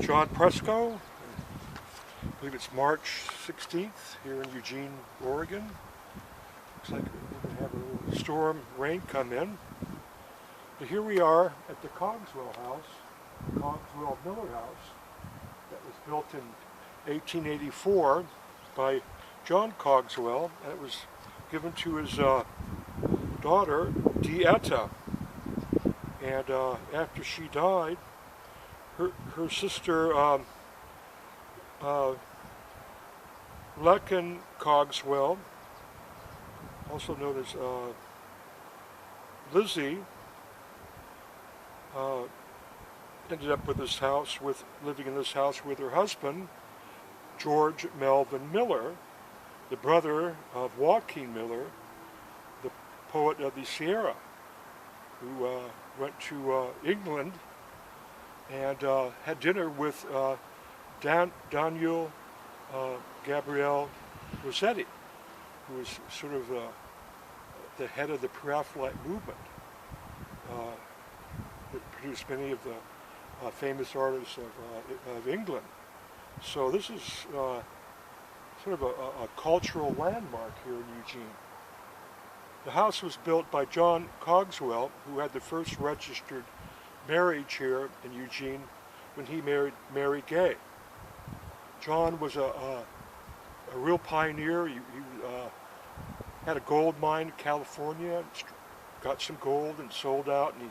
John Presco. I believe it's March 16th here in Eugene, Oregon. Looks like we're going to have a little storm rain come in. But here we are at the Cogswell house, Cogswell-Miller house, that was built in 1884 by John Cogswell, and it was given to his daughter, Dieta. And after she died, her sister, Lecken Cogswell, also known as Lizzie, ended up with this house, living in this house with her husband, George Melvin Miller, the brother of Joaquin Miller, the poet of the Sierra, who went to England and had dinner with Daniel Gabriel Rossetti, who was sort of the head of the Pre-Raphaelite movement that produced many of the famous artists of England. So this is sort of a cultural landmark here in Eugene. The house was built by John Cogswell, who had the first registered marriage here in Eugene when he married Mary Gay. John was a real pioneer. He had a gold mine in California, got some gold and sold out, and he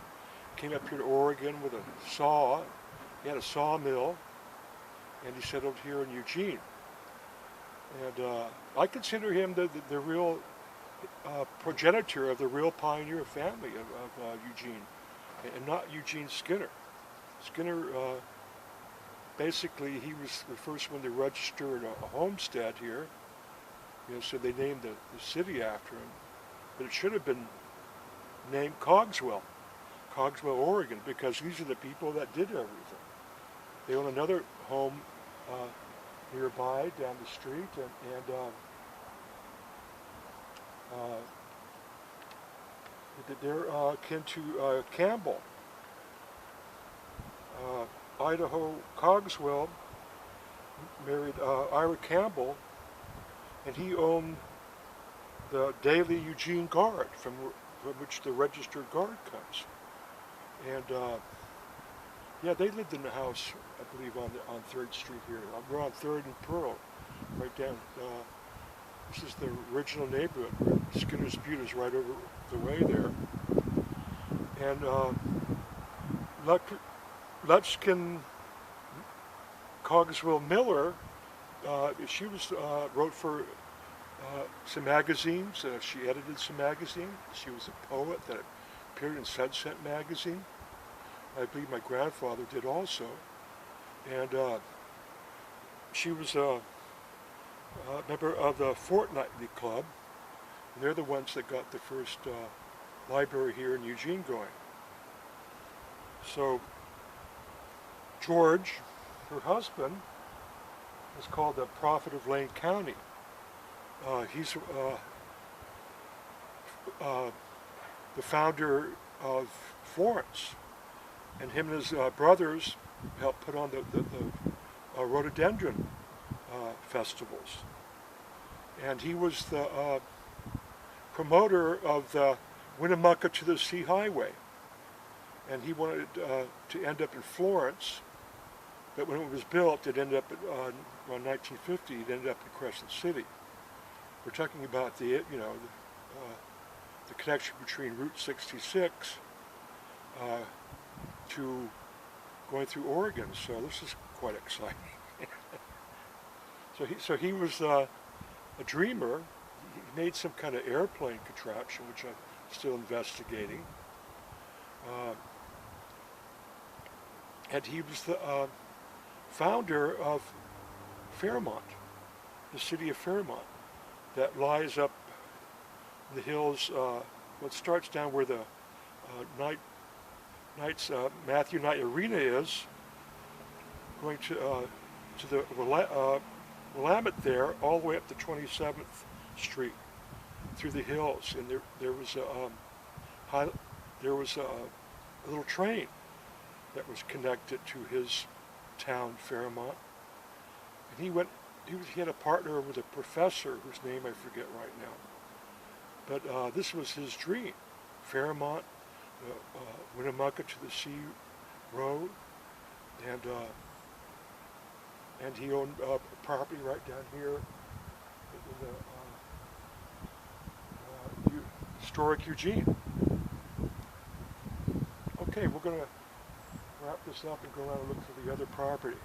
came up here to Oregon with a saw. He had a sawmill, and he settled here in Eugene. And I consider him the real progenitor of the real pioneer family of Eugene, and not Eugene Skinner. Skinner, basically, he was the first one to register a homestead here, so they named the city after him. But it should have been named Cogswell, Oregon, because these are the people that did everything. They own another home nearby down the street, and they're akin to Campbell. Idaho Cogswell married Ira Campbell, and he owned the Daily Eugene Guard, from which the registered guard comes. And yeah, they lived in the house, I believe, on 3rd Street here. We're on 3rd and Pearl, right down. This is the original neighborhood. Skinner's Butte is right over the way there. And Lecken Cogswell-Miller, she wrote for some magazines. She edited some magazines. She was a poet that appeared in Sunset magazine. I believe my grandfather did also. And she was a member of the Fortnightly Club, and they're the ones that got the first library here in Eugene going. So George, her husband, is called the Prophet of Lane County. He's the founder of Florence, and him and his brothers helped put on the rhododendron festivals. And he was the promoter of the Winnemucca to the Sea Highway. And he wanted to end up in Florence, but when it was built, it ended up around 1950. It ended up in Crescent City. We're talking about the connection between Route 66 to going through Oregon. So this is quite exciting. So he was a dreamer. He made some kind of airplane contraption, which I'm still investigating. And he was the founder of Fairmont, the city of Fairmont, that lies up in the hills. It starts down where the Matthew Knight Arena is, going to the Willamette there, all the way up to 27th Street through the hills, and there was a little train that was connected to his town, Fairmont. And he had a partner with a professor whose name I forget right now. But this was his dream. Fairmont, Winnemucca to the Sea Road, and he owned property right down here in the historic Eugene. Okay, we're going to wrap this up and go around and look for the other property.